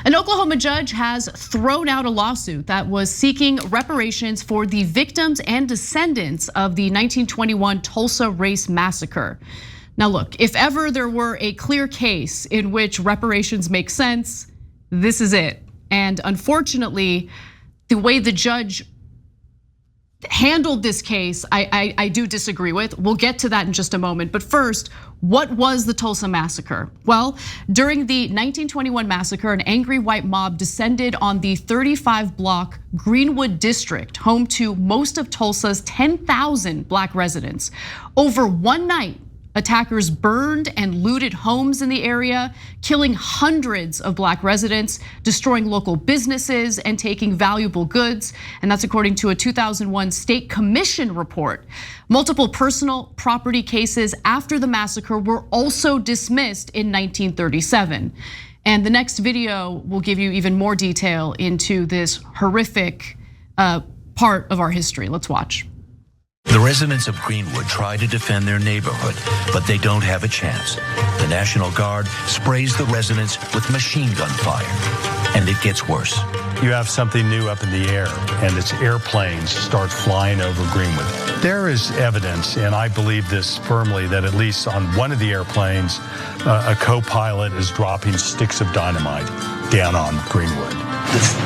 An Oklahoma judge has thrown out a lawsuit that was seeking reparations for the victims and descendants of the 1921 Tulsa Race Massacre. Now look, if ever there were a clear case in which reparations make sense, this is it. And unfortunately, the way the judge handled this case, I do disagree with. We'll get to that in just a moment. But first, what was the Tulsa Massacre? Well, during the 1921 massacre, an angry white mob descended on the 35-block Greenwood district, home to most of Tulsa's 10,000 black residents. Over one night, attackers burned and looted homes in the area, killing hundreds of black residents, destroying local businesses and taking valuable goods. And that's according to a 2001 state commission report. Multiple personal property cases after the massacre were also dismissed in 1937. And the next video will give you even more detail into this horrific part of our history. Let's watch. The residents of Greenwood try to defend their neighborhood, but they don't have a chance. The National Guard sprays the residents with machine gun fire, and it gets worse. You have something new up in the air, and its airplanes start flying over Greenwood. There is evidence, and I believe this firmly, that at least on one of the airplanes, a co-pilot is dropping sticks of dynamite down on Greenwood.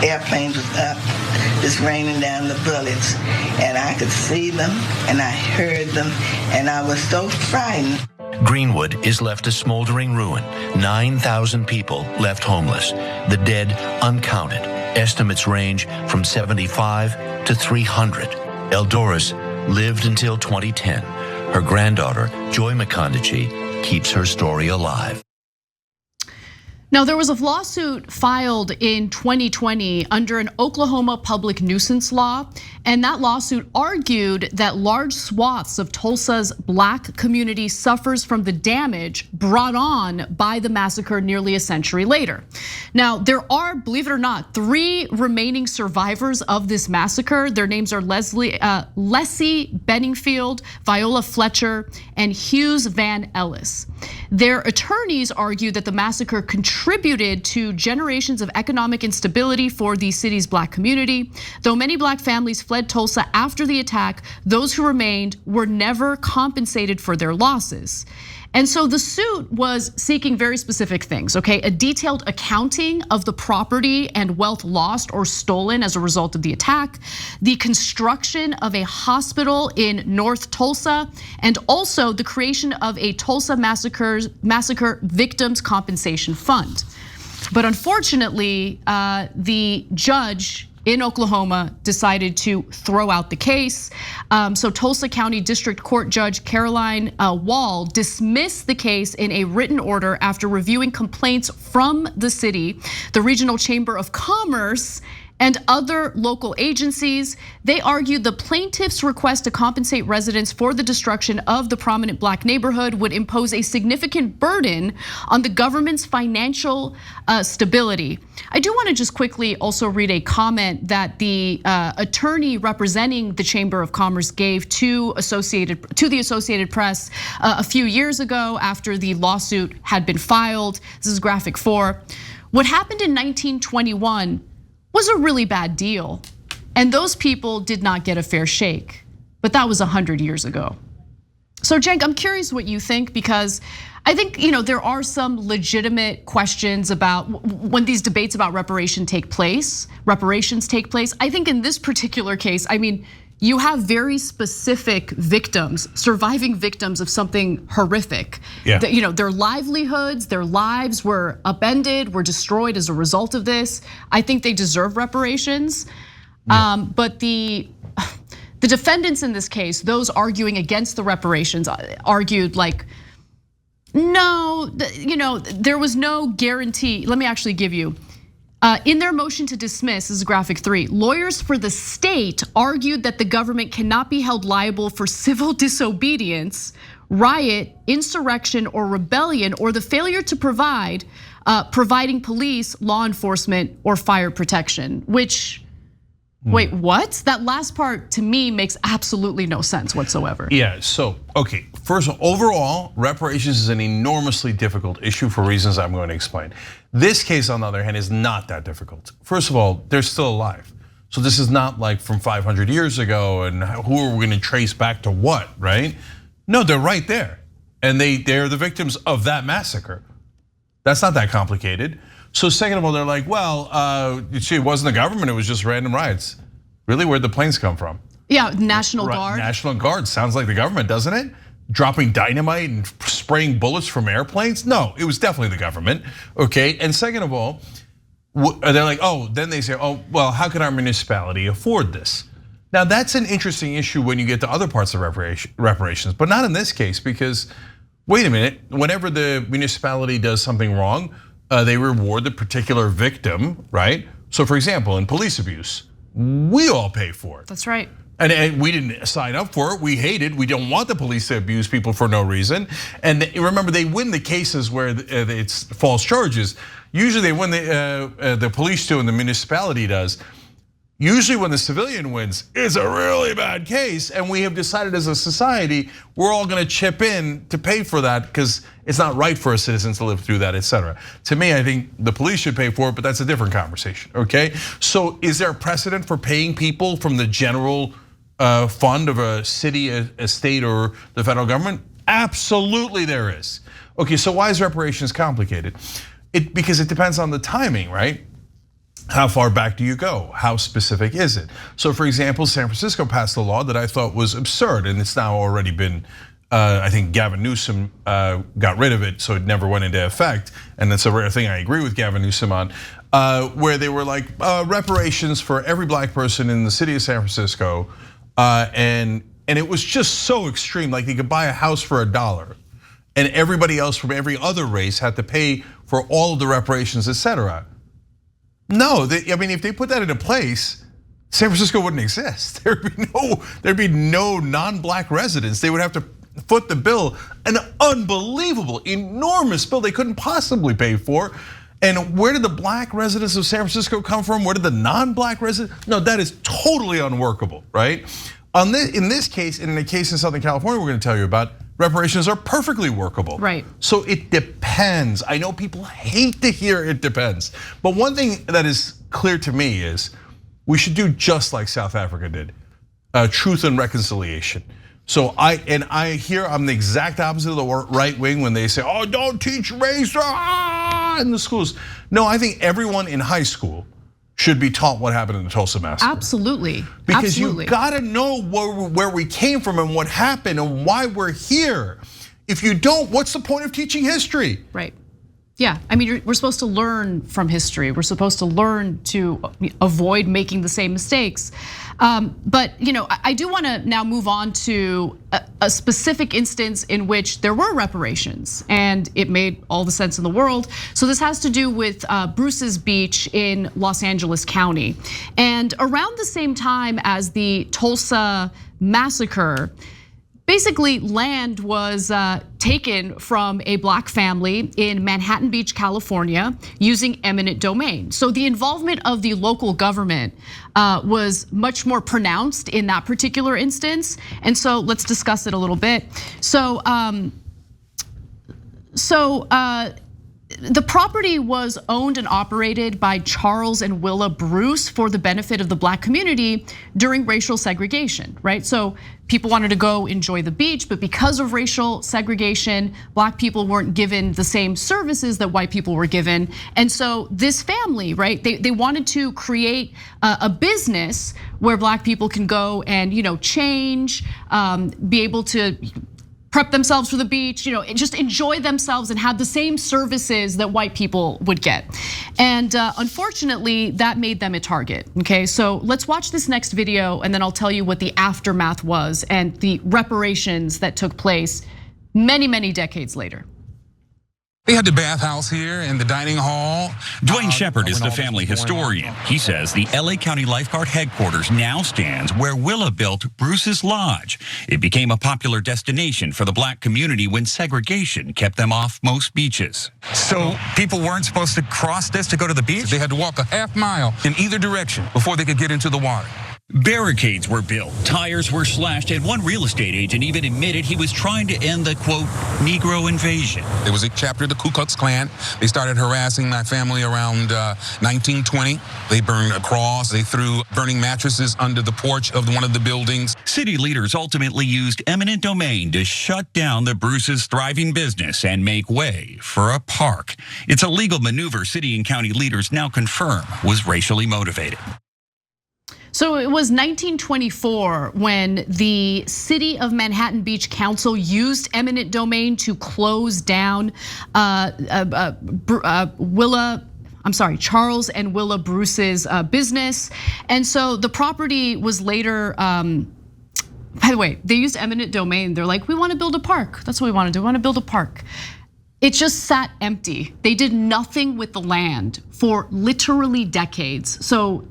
The airplane was up, just raining down the bullets, and I could see them, and I heard them, and I was so frightened. Greenwood is left a smoldering ruin. 9,000 people left homeless. The dead uncounted. Estimates range from 75 to 300. Eldoris lived until 2010. Her granddaughter, Joy McConaughey, keeps her story alive. Now, there was a lawsuit filed in 2020 under an Oklahoma public nuisance law, and that lawsuit argued that large swaths of Tulsa's black community suffers from the damage brought on by the massacre nearly a century later. Now, there are, believe it or not, 3 remaining survivors of this massacre. Their names are Lessie Benningfield, Viola Fletcher, and Hughes Van Ellis. Their attorneys argued that the massacre contributed to generations of economic instability for the city's black community. Though many black families fled Tulsa after the attack, those who remained were never compensated for their losses. And so the suit was seeking very specific things, okay? A detailed accounting of the property and wealth lost or stolen as a result of the attack, the construction of a hospital in North Tulsa, and also the creation of a Tulsa Massacre Victims Compensation Fund. But unfortunately, the judge in Oklahoma decided to throw out the case. So Tulsa County District Court Judge Caroline Wall dismissed the case in a written order after reviewing complaints from the city, the Regional Chamber of Commerce, and other local agencies. They argued the plaintiff's request to compensate residents for the destruction of the prominent black neighborhood would impose a significant burden on the government's financial stability. I do want to just quickly also read a comment that the attorney representing the Chamber of Commerce gave to the Associated Press a few years ago after the lawsuit had been filed. This is graphic 4. What happened in 1921 was a really bad deal, and those people did not get a fair shake, but that was 100 years ago. So Cenk, I'm curious what you think, because I think there are some legitimate questions about when these debates about reparations take place. I think in this particular case, I mean, you have very specific victims, surviving victims of something horrific. Yeah. Their livelihoods, their lives were upended, were destroyed as a result of this. I think they deserve reparations. Yeah. But the defendants in this case, those arguing against the reparations, argued like, no, there was no guarantee. Let me actually give you. In their motion to dismiss, this is graphic 3, lawyers for the state argued that the government cannot be held liable for civil disobedience, riot, insurrection, or rebellion, or the failure to providing police, law enforcement, or fire protection, which Wait, what? That last part to me makes absolutely no sense whatsoever. Yeah, so, okay, first of all, overall, reparations is an enormously difficult issue for reasons I'm going to explain. This case, on the other hand, is not that difficult. First of all, they're still alive. So this is not like from 500 years ago and who are we gonna trace back to what, right? No, they're right there. And they're the victims of that massacre. That's not that complicated. So second of all, they're like, well, you see, it wasn't the government, it was just random riots. Really, where'd the planes come from? Yeah, National Guard. National Guard, sounds like the government, doesn't it? Dropping dynamite and spraying bullets from airplanes? No, it was definitely the government, okay? And second of all, they're like, then they say, well, how can our municipality afford this? Now that's an interesting issue when you get to other parts of reparations, but not in this case because, wait a minute, whenever the municipality does something wrong, they reward the particular victim, right? So for example, in police abuse, we all pay for it. That's right. And we didn't sign up for it, we hate it, we don't want the police to abuse people for no reason. And remember, they win the cases where it's false charges. Usually they win the police do and the municipality does. Usually when the civilian wins, it's a really bad case, and we have decided as a society, we're all gonna chip in to pay for that because it's not right for a citizen to live through that, etc. To me, I think the police should pay for it, but that's a different conversation, okay? So is there a precedent for paying people from the general fund of a city, a state, or the federal government? Absolutely there is. Okay, so why is reparations complicated? Because it depends on the timing, right? How far back do you go? How specific is it? So for example, San Francisco passed a law that I thought was absurd, and it's now already been, I think Gavin Newsom got rid of it, so it never went into effect. And that's a rare thing I agree with Gavin Newsom on, where they were like, reparations for every black person in the city of San Francisco. And it was just so extreme, like they could buy a house for $1. And everybody else from every other race had to pay for all of the reparations, etc. No, I mean, if they put that into place, San Francisco wouldn't exist. There'd be no non-black residents. They would have to foot the bill, an unbelievable, enormous bill they couldn't possibly pay for. And where did the black residents of San Francisco come from? Where did the non-black residents? No, that is totally unworkable, right? In this case, in the case in Southern California we're gonna tell you about, reparations are perfectly workable. Right. So it depends. I know people hate to hear it depends. But one thing that is clear to me is we should do just like South Africa did, truth and reconciliation. So I hear I'm the exact opposite of the right wing when they say, don't teach race in the schools. No, I think everyone in high school should be taught what happened in the Tulsa Massacre. Absolutely. Because you gotta know where we came from and what happened and why we're here. If you don't, what's the point of teaching history? Right. Yeah, I mean, we're supposed to learn from history. We're supposed to learn to avoid making the same mistakes. But I do want to now move on to a specific instance in which there were reparations, and it made all the sense in the world. So this has to do with Bruce's Beach in Los Angeles County, and around the same time as the Tulsa Massacre. Basically, land was taken from a black family in Manhattan Beach, California, using eminent domain. So the involvement of the local government was much more pronounced in that particular instance. And so let's discuss it a little bit. So the property was owned and operated by Charles and Willa Bruce for the benefit of the black community during racial segregation, right? So people wanted to go enjoy the beach, but because of racial segregation, black people weren't given the same services that white people were given. And so this family, right, they wanted to create a business where black people can go and change, be able to prep themselves for the beach, just enjoy themselves and have the same services that white people would get. And unfortunately, that made them a target, okay? So let's watch this next video and then I'll tell you what the aftermath was and the reparations that took place many, many decades later. They had the bathhouse here and the dining hall. Dwayne Shepard is the family historian. He says the LA County Lifeguard headquarters now stands where Willa built Bruce's Lodge. It became a popular destination for the black community when segregation kept them off most beaches. So people weren't supposed to cross this to go to the beach? They had to walk a half mile in either direction before they could get into the water. Barricades were built, tires were slashed, and one real estate agent even admitted he was trying to end the, quote, Negro invasion. There was a chapter of the Ku Klux Klan. They started harassing my family around 1920. They burned a cross. They threw burning mattresses under the porch of one of the buildings. City leaders ultimately used eminent domain to shut down the Bruce's thriving business and make way for a park. It's a legal maneuver city and county leaders now confirm was racially motivated. So it was 1924 when the City of Manhattan Beach Council used eminent domain to close down Charles and Willa Bruce's business. And so the property was later, by the way, they used eminent domain. They're like, we want to build a park. That's what we want to do. We want to build a park. It just sat empty. They did nothing with the land for literally decades. So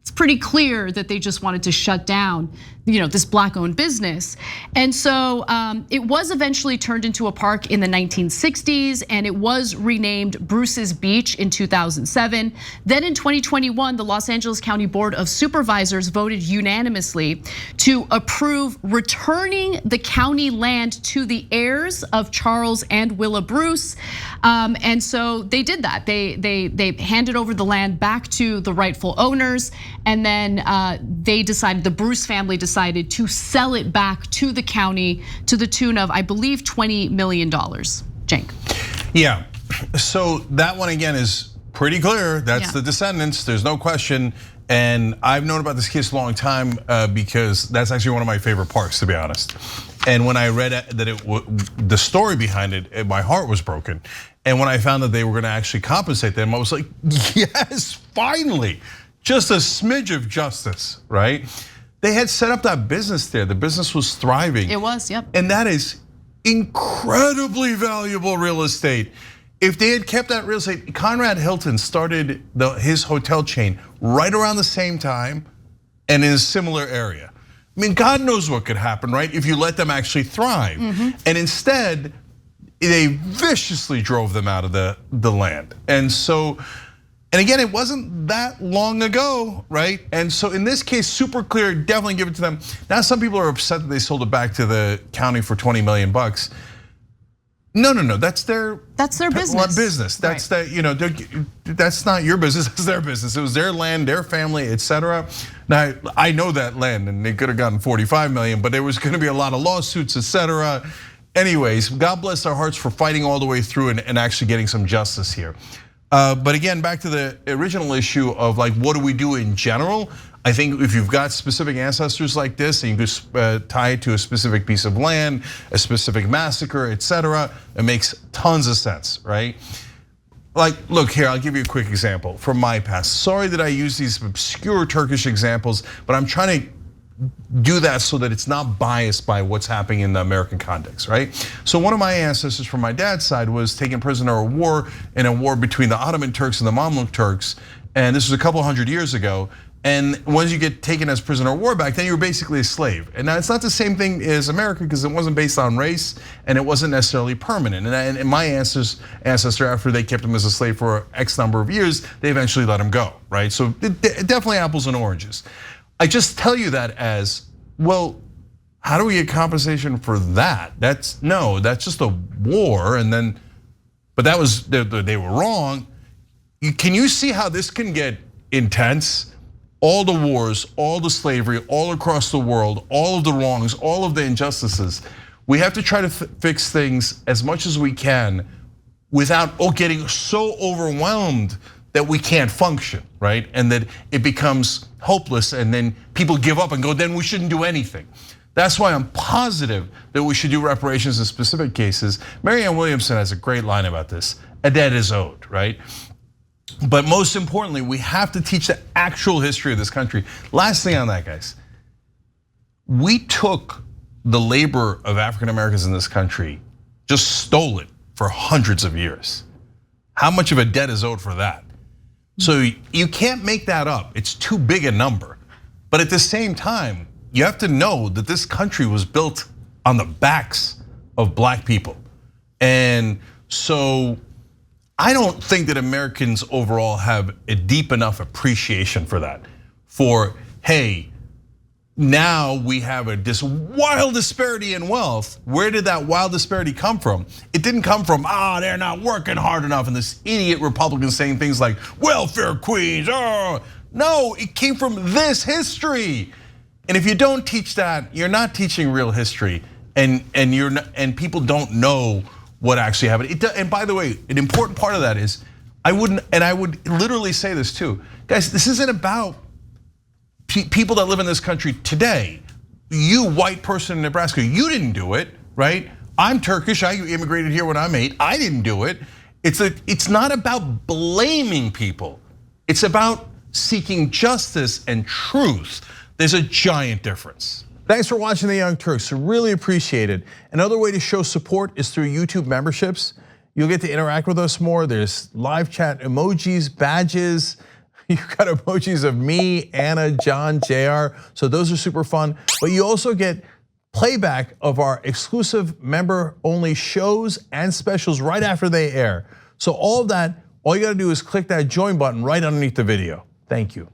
it's pretty clear that they just wanted to shut down, this black-owned business. And so it was eventually turned into a park in the 1960s, and it was renamed Bruce's Beach in 2007. Then in 2021, the Los Angeles County Board of Supervisors voted unanimously to approve returning the county land to the heirs of Charles and Willa Bruce. And so they did that. They handed over the land back to the rightful owners, and then the Bruce family decided to sell it back to the county to the tune of, I believe, $20 million. Cenk. Yeah, so that one again is pretty clear. That's the descendants, there's no question. And I've known about this case a long time because that's actually one of my favorite parks, to be honest. And when I read that the story behind it, my heart was broken. And when I found that they were gonna actually compensate them, I was like, yes, finally. Just a smidge of justice, right? They had set up that business there. The business was thriving. It was, yep. And that is incredibly valuable real estate. If they had kept that real estate, Conrad Hilton started his hotel chain right around the same time and in a similar area. I mean, God knows what could happen, right? If you let them actually thrive. And instead, they viciously drove them out of the land. And so, and again, it wasn't that long ago, right? And so in this case, super clear, definitely give it to them. Now some people are upset that they sold it back to the county for 20 million bucks. No, that's their business. That's that's not your business, it's their business. It was their land, their family, etc. Now, I know that land and they could have gotten 45 million, but there was gonna be a lot of lawsuits, etc. Anyways, God bless our hearts for fighting all the way through and actually getting some justice here. But again, back to the original issue of like, what do we do in general? I think if you've got specific ancestors like this and you could tie it to a specific piece of land, a specific massacre, etc., it makes tons of sense, right? Like, look here, I'll give you a quick example from my past. Sorry that I use these obscure Turkish examples, but I'm trying to do that so that it's not biased by what's happening in the American context, right? So one of my ancestors from my dad's side was taken prisoner of war in a war between the Ottoman Turks and the Mamluk Turks, and this was a couple hundred years ago. And once you get taken as prisoner of war back, then you're basically a slave. And now it's not the same thing as America because it wasn't based on race and it wasn't necessarily permanent. And my ancestor, after they kept him as a slave for X number of years, they eventually let him go, right? So definitely apples and oranges. I just tell you that as, well, how do we get compensation for that? That's just a war, and then, but that was, they were wrong. Can you see how this can get intense? All the wars, all the slavery, all across the world, all of the wrongs, all of the injustices. We have to try to fix things as much as we can without getting so overwhelmed that we can't function, right? And that it becomes hopeless and then people give up and go, then we shouldn't do anything. That's why I'm positive that we should do reparations in specific cases. Marianne Williamson has a great line about this. A debt is owed, right? But most importantly, we have to teach the actual history of this country. Last thing on that, guys. We took the labor of African Americans in this country, just stole it for hundreds of years. How much of a debt is owed for that? So you can't make that up. It's too big a number. But at the same time, you have to know that this country was built on the backs of black people. And so I don't think that Americans overall have a deep enough appreciation for that. For, hey, now we have this wild disparity in wealth. Where did that wild disparity come from? It didn't come from, they're not working hard enough, and this idiot Republican saying things like, welfare queens, No, it came from this history. And if you don't teach that, you're not teaching real history, and people don't know what actually happened. And by the way, an important part of that is, I would literally say this too. Guys, this isn't about people that live in this country today. You white person in Nebraska, you didn't do it, right? I'm Turkish, I immigrated here when I'm 8, I didn't do it. It's not about blaming people. It's about seeking justice and truth. There's a giant difference. Thanks for watching The Young Turks, really appreciate it. Another way to show support is through YouTube memberships. You'll get to interact with us more. There's live chat emojis, badges. You've got emojis of me, Anna, John, JR, so those are super fun. But you also get playback of our exclusive member-only shows and specials right after they air. So all of that, all you gotta do is click that join button right underneath the video. Thank you.